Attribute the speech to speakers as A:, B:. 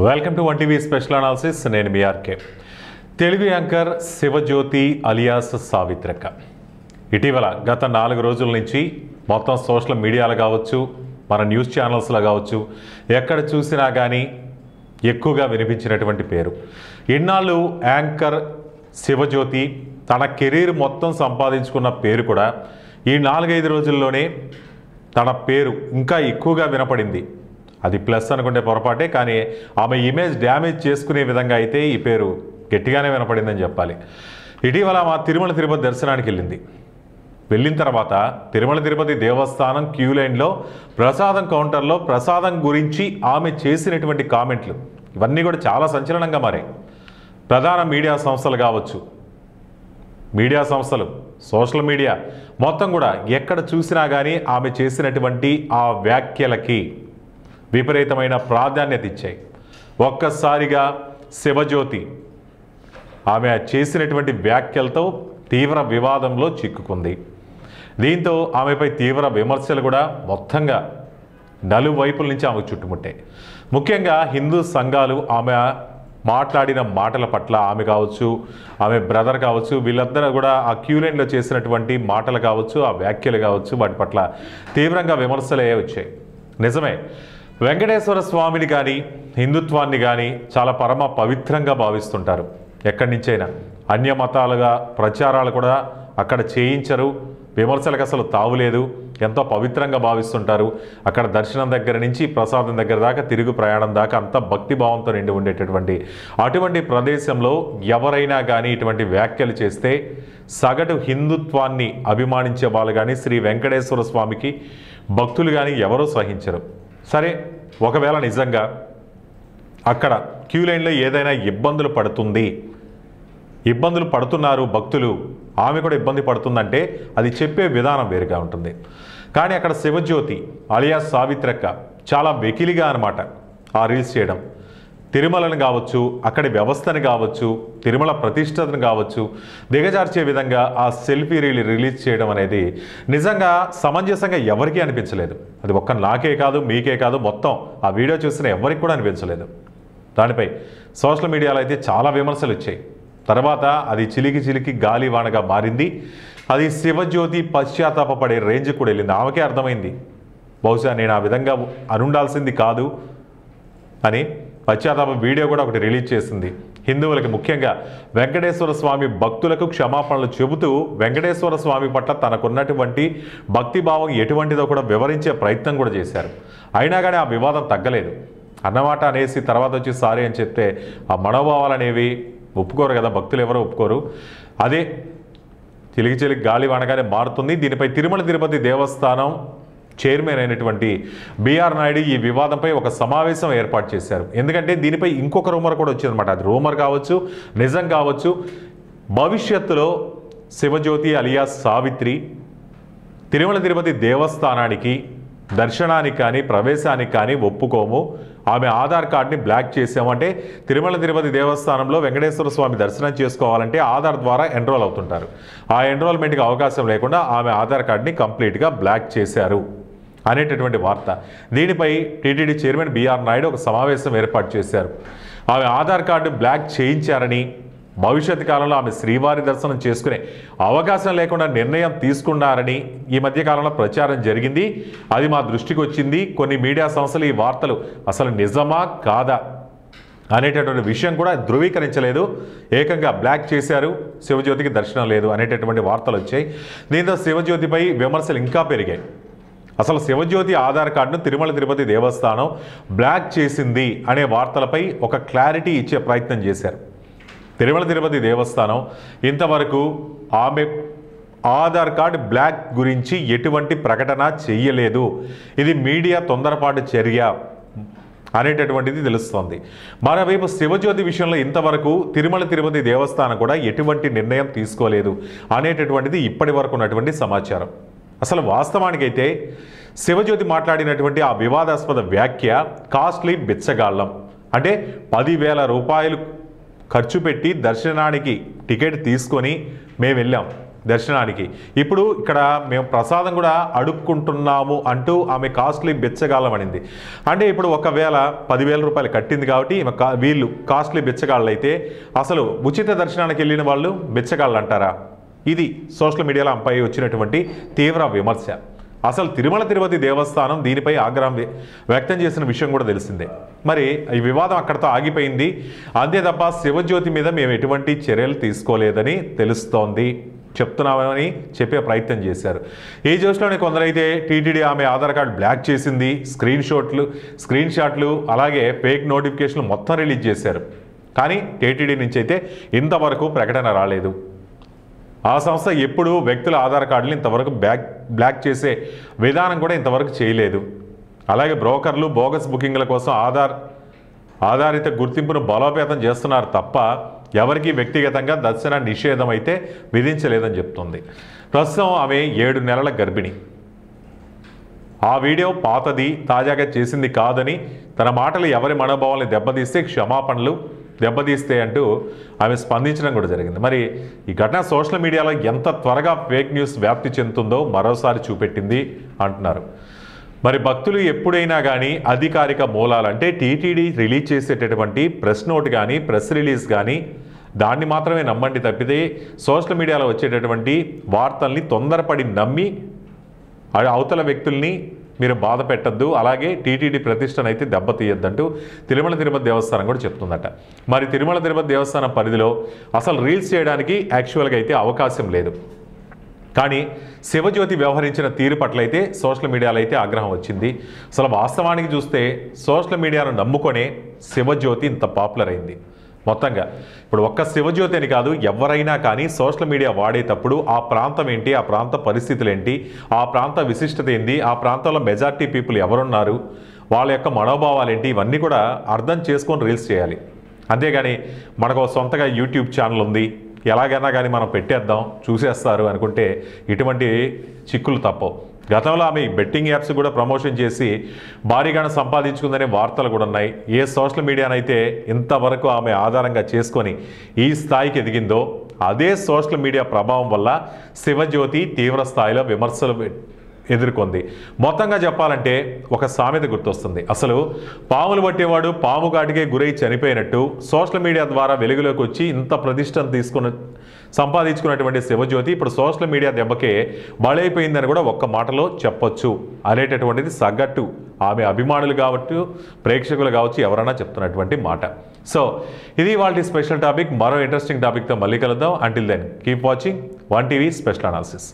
A: Welcome to 1TV special analysis. నేను మీ RK. Telugu anchor Shivajyothi alias Savithrakka ఇటీవల గత 4 రోజుల నుంచి మొత్తం సోషల్ మీడియాలో కావచ్చు, మన న్యూస్ ఛానల్స్లో కావచ్చు, ఎక్కడ చూసినా కానీ ఎక్కువగా వినిపించినటువంటి పేరు. ఇన్నాళ్ళు యాంకర్ శివజ్యోతి తన కెరీర్ మొత్తం సంపాదించుకున్న పేరు కూడా ఈ 4-5 రోజుల్లోనే తన పేరు ఇంకా ఎక్కువగా వినపడింది. అది ప్లస్ అనుకుంటే పొరపాటే, కానీ ఆమె ఇమేజ్ డ్యామేజ్ చేసుకునే విధంగా అయితే ఈ పేరు గట్టిగానే వినపడిందని చెప్పాలి. ఇటీవల మా తిరుమల తిరుపతి దర్శనానికి వెళ్ళిన తర్వాత తిరుమల తిరుపతి దేవస్థానం క్యూ లైన్లో ప్రసాదం కౌంటర్లో ప్రసాదం గురించి ఆమె చేసినటువంటి కామెంట్లు ఇవన్నీ కూడా చాలా సంచలనంగా మారాయి. ప్రధాన మీడియా సంస్థలు కావచ్చు, మీడియా సంస్థలు, సోషల్ మీడియా మొత్తం కూడా ఎక్కడ చూసినా కానీ ఆమె చేసినటువంటి ఆ వ్యాఖ్యలకి విపరీతమైన ప్రాధాన్యత ఇచ్చాయి. ఒక్కసారిగా శివజ్యోతి ఆమె చేసినటువంటి వ్యాఖ్యలతో తీవ్ర వివాదంలో చిక్కుకుంది. దీంతో ఆమెపై తీవ్ర విమర్శలు కూడా మొత్తంగా నలువైపుల నుంచి ఆమెకు చుట్టుముట్టాయి. ముఖ్యంగా హిందూ సంఘాలు ఆమె మాట్లాడిన మాటల పట్ల, ఆమె కావచ్చు, ఆమె బ్రదర్ కావచ్చు, వీళ్ళందరూ కూడా ఆ క్యూ లైన్లో చేసినటువంటి మాటలు కావచ్చు, ఆ వ్యాఖ్యలు కావచ్చు, వాటి పట్ల తీవ్రంగా విమర్శలే వచ్చాయి. నిజమే, వెంకటేశ్వర స్వామిని కానీ హిందుత్వాన్ని కానీ చాలా పరమ పవిత్రంగా భావిస్తుంటారు. ఎక్కడి నుంచైనా అన్య మతాలుగా ప్రచారాలు కూడా అక్కడ చేయించరు, విమర్శలకు అసలు తావులేదు, ఎంతో పవిత్రంగా భావిస్తుంటారు. అక్కడ దర్శనం దగ్గర నుంచి ప్రసాదం దగ్గర దాకా, తిరుగు ప్రయాణం దాకా అంతా భక్తిభావంతో నిండి ఉండేటటువంటి అటువంటి ప్రదేశంలో ఎవరైనా కానీ ఇటువంటి వ్యాఖ్యలు చేస్తే సగటు హిందుత్వాన్ని అభిమానించే వాళ్ళు కానీ, శ్రీ వెంకటేశ్వర స్వామికి భక్తులు కానీ ఎవరూ సహించరు. సరే, ఒకవేళ నిజంగా అక్కడ క్యూ లైన్లో ఏదైనా ఇబ్బందులు పడుతున్నారు భక్తులు, ఆమె కూడా ఇబ్బంది పడుతుందంటే అది చెప్పే విధానం వేరుగా ఉంటుంది. కానీ అక్కడ శివజ్యోతి అలియాస్ సావిత్రక్క చాలా వెకిలిగా అనమాట ఆ రీల్స్ చేయడం. తిరుమలను కావచ్చు, అక్కడి వ్యవస్థను కావచ్చు, తిరుమల ప్రతిష్టతను కావచ్చు దిగజార్చే విధంగా ఆ సెల్ఫీ రిలీజ్ చేయడం అనేది నిజంగా సమంజసంగా ఎవరికీ అనిపించలేదు. అది ఒక్క నాకే కాదు, మీకే కాదు, మొత్తం ఆ వీడియో చూసిన ఎవరికి కూడా అనిపించలేదు. దానిపై సోషల్ మీడియాలో అయితే చాలా విమర్శలు వచ్చాయి. తర్వాత అది చిలికి గాలివానగా మారింది. అది శివజ్యోతి పశ్చాత్తాపపడే రేంజ్ కూడా వెళ్ళింది. ఆమెకే అర్థమైంది, బహుశా నేను ఆ విధంగా అనుండాల్సింది కాదు అని. పశ్చాత్తాప వీడియో కూడా ఒకటి రిలీజ్ చేసింది. హిందువులకి, ముఖ్యంగా వెంకటేశ్వర స్వామి భక్తులకు క్షమాపణలు చెబుతూ వెంకటేశ్వర స్వామి పట్ల తనకున్నటువంటి భక్తిభావం ఎటువంటిదో కూడా వివరించే ప్రయత్నం కూడా చేశారు. అయినా కానీ ఆ వివాదం తగ్గలేదు. అన్నమాట అనేసి తర్వాత వచ్చి సారీ అని చెప్తే ఆ మనోభావాలు అనేవి ఒప్పుకోరు కదా, భక్తులు ఎవరో ఒప్పుకోరు. అదే చిలికి గాలి వానగానే మారుతుంది. దీనిపై తిరుమల తిరుపతి దేవస్థానం చైర్మన్ అయినటువంటి బిఆర్ నాయుడు ఈ వివాదంపై ఒక సమావేశం ఏర్పాటు చేశారు. ఎందుకంటే దీనిపై ఇంకొక రూమర్ కూడా వచ్చిందనమాట. అది రూమర్ కావచ్చు, నిజం కావచ్చు. భవిష్యత్తులో శివజ్యోతి అలియాస్ సావిత్రి తిరుమల తిరుపతి దేవస్థానానికి దర్శనానికి కానీ ప్రవేశానికి కానీ ఒప్పుకోము, ఆమె ఆధార్ కార్డుని బ్లాక్ చేసామంటే తిరుమల తిరుపతి దేవస్థానంలో వెంకటేశ్వర స్వామి దర్శనం చేసుకోవాలంటే ఆధార్ ద్వారా ఎన్రోల్ అవుతుంటారు. ఆ ఎన్రోల్మెంట్కి అవకాశం లేకుండా ఆమె ఆధార్ కార్డుని కంప్లీట్గా బ్లాక్ చేశారు అనేటటువంటి వార్త. దీనిపై టీటీడీ చైర్మన్ బిఆర్ నాయుడు ఒక సమావేశం ఏర్పాటు చేశారు. ఆమె ఆధార్ కార్డు బ్లాక్ చేయించారని, భవిష్యత్ కాలంలో ఆమె శ్రీవారి దర్శనం చేసుకునే అవకాశం లేకుండా నిర్ణయం తీసుకున్నారని ఈ మధ్యకాలంలో ప్రచారం జరిగింది. అది మా దృష్టికి వచ్చింది. కొన్ని మీడియా సంస్థలు ఈ వార్తలు అసలు నిజమా కాదా అనేటటువంటి విషయం కూడా ధృవీకరించలేదు. ఏకంగా బ్లాక్ చేశారు, శివజ్యోతికి దర్శనం లేదు అనేటటువంటి వార్తలు వచ్చాయి. దీంతో శివజ్యోతిపై విమర్శలు ఇంకా పెరిగాయి. అసలు శివజ్యోతి ఆధార్ కార్డును తిరుమల తిరుపతి దేవస్థానం బ్లాక్ చేసింది అనే వార్తలపై ఒక క్లారిటీ ఇచ్చే ప్రయత్నం చేశారు. తిరుమల తిరుపతి దేవస్థానం ఇంతవరకు ఆమె ఆధార్ కార్డు బ్లాక్ గురించి ఎటువంటి ప్రకటన చెయ్యలేదు. ఇది మీడియా తొందరపాటు చర్య అనేటటువంటిది తెలుస్తోంది. మరోవైపు శివజ్యోతి విషయంలో ఇంతవరకు తిరుమల తిరుపతి దేవస్థానం కూడా ఎటువంటి నిర్ణయం తీసుకోలేదు అనేటటువంటిది ఇప్పటి వరకు ఉన్నటువంటి సమాచారం. అసలు వాస్తవానికైతే శివజ్యోతి మాట్లాడినటువంటి ఆ వివాదాస్పద వ్యాఖ్య కాస్ట్లీ బిచ్చగాళ్ళం. అంటే 10,000 రూపాయలు ఖర్చు పెట్టి దర్శనానికి టికెట్ తీసుకొని మేము వెళ్ళాం, దర్శనానికి. ఇప్పుడు ఇక్కడ మేము ప్రసాదం కూడా అడుక్కుంటున్నాము అంటూ ఆమె కాస్ట్లీ బిచ్చగాళ్ళమనింది. అంటే ఇప్పుడు ఒకవేళ 10,000 రూపాయలు కట్టింది కాబట్టి వీళ్ళు కాస్ట్లీ బిచ్చగాళ్ళు అయితే అసలు ఉచిత దర్శనానికి వెళ్ళిన వాళ్ళు బిచ్చగాళ్ళు అంటారా? ఇది సోషల్ మీడియాలో ఆమెపై వచ్చినటువంటి తీవ్ర విమర్శ. అసలు తిరుమల తిరుపతి దేవస్థానం దీనిపై ఆగ్రహం వ్యక్తం చేసిన విషయం కూడా తెలిసిందే. మరి ఈ వివాదం అక్కడితో ఆగిపోయింది. అంతే తప్ప శివజ్యోతి మీద మేము ఎటువంటి చర్యలు తీసుకోలేదని తెలుస్తోంది, చెప్తున్నామని చెప్పే ప్రయత్నం చేశారు. ఈ జోష్లోనే కొందరైతే టీటీడీ ఆమె ఆధార్ కార్డు బ్లాక్ చేసింది, స్క్రీన్ షాట్లు అలాగే ఫేక్ నోటిఫికేషన్లు మొత్తం రిలీజ్ చేశారు. కానీ టీటీడీ నుంచి అయితే ఇంతవరకు ప్రకటన రాలేదు. ఆ సంస్థ ఎప్పుడు వ్యక్తుల ఆధార్ కార్డులు ఇంతవరకు బ్లాక్ చేసే విధానం కూడా ఇంతవరకు చేయలేదు. అలాగే బ్రోకర్లు బోగస్ బుకింగ్ల కోసం ఆధారిత గుర్తింపును బలోపేతం చేస్తున్నారు తప్ప ఎవరికి వ్యక్తిగతంగా దర్శన నిషేధం అయితే విధించలేదని చెప్తుంది. ప్రస్తుతం ఆమె 7 నెలల గర్భిణి. ఆ వీడియో పాతది, తాజాగా చేసింది కాదని, తన మాటలు ఎవరి మనోభావాలను దెబ్బతీస్తే క్షమాపణలు దెబ్బతీస్తే అంటూ ఆమె స్పందించడం కూడా జరిగింది. మరి ఈ ఘటన సోషల్ మీడియాలో ఎంత త్వరగా ఫేక్ న్యూస్ వ్యాప్తి చెందుతుందో మరోసారి చూపెట్టింది అంటున్నారు. మరి భక్తులు ఎప్పుడైనా కానీ అధికారిక మూలాలు అంటే టీటీడీ రిలీజ్ చేసేటటువంటి ప్రెస్ నోట్ కానీ ప్రెస్ రిలీజ్ కానీ దాన్ని మాత్రమే నమ్మండి తప్పితే సోషల్ మీడియాలో వచ్చేటటువంటి వార్తల్ని తొందరపడి నమ్మి అవతల వ్యక్తుల్ని మీరు బాధ పెట్టద్దు, అలాగే టీటీడీ ప్రతిష్టను అయితే దెబ్బతీయద్దంటూ తిరుమల తిరుపతి దేవస్థానం కూడా చెప్తుందట. మరి తిరుమల తిరుపతి దేవస్థానం పరిధిలో అసలు రీల్స్ చేయడానికి యాక్చువల్గా అయితే అవకాశం లేదు. కానీ శివజ్యోతి వ్యవహరించిన తీరు పట్ల అయితే సోషల్ మీడియాలో అయితే ఆగ్రహం వచ్చింది. అసలు వాస్తవానికి చూస్తే సోషల్ మీడియాను నమ్ముకొనే శివజ్యోతి ఇంత పాపులర్ అయింది. మొత్తంగా ఇప్పుడు ఒక్క శివజ్యోతి అని కాదు, ఎవరైనా కానీ సోషల్ మీడియా వాడేటప్పుడు ఆ ప్రాంతం ఏంటి, ఆ ప్రాంత పరిస్థితులు ఏంటి, ఆ ప్రాంత విశిష్టత ఏంటి, ఆ ప్రాంతంలో మెజారిటీ పీపుల్ ఎవరున్నారు, వాళ్ళ యొక్క మనోభావాలు ఏంటి, ఇవన్నీ కూడా అర్థం చేసుకొని రీల్స్ చేయాలి. అంతేగాని మనకు సొంతగా యూట్యూబ్ ఛానల్ ఉంది, ఎలాగైనా కానీ మనం పెట్టేద్దాం చూసేస్తారు అనుకుంటే ఇటువంటి చిక్కులు తప్పవు. గతంలో ఆమె బెట్టింగ్ యాప్స్ కూడా ప్రమోషన్ చేసి భారీగాను సంపాదించుకుందనే వార్తలు కూడా ఉన్నాయి. ఏ సోషల్ మీడియానైతే ఇంతవరకు ఆమె ఆధారంగా చేసుకొని ఈ స్థాయికి ఎదిగిందో అదే సోషల్ మీడియా ప్రభావం వల్ల శివజ్యోతి తీవ్ర స్థాయిలో విమర్శలు ఎదుర్కొంది. మొత్తంగా చెప్పాలంటే ఒక సామెత గుర్తొస్తుంది. అసలు పాములు పట్టేవాడు పాము కాటికే గురై చనిపోయినట్టు సోషల్ మీడియా ద్వారా వెలుగులోకి వచ్చి ఇంత ప్రతిష్టను సంపాదించుకున్నటువంటి శివజ్యోతి ఇప్పుడు సోషల్ మీడియా దెబ్బకే బలైపోయిందని కూడా ఒక్క మాటలో చెప్పొచ్చు అనేటటువంటిది సగటు ఆమె అభిమానులు కావచ్చు, ప్రేక్షకులు కావచ్చు, ఎవరైనా చెప్తున్నటువంటి మాట. సో ఇది వాళ్ళ స్పెషల్ టాపిక్. మరో ఇంట్రెస్టింగ్ టాపిక్తో మళ్ళీ కలుద్దాం. Until then keep watching 1TV special analysis.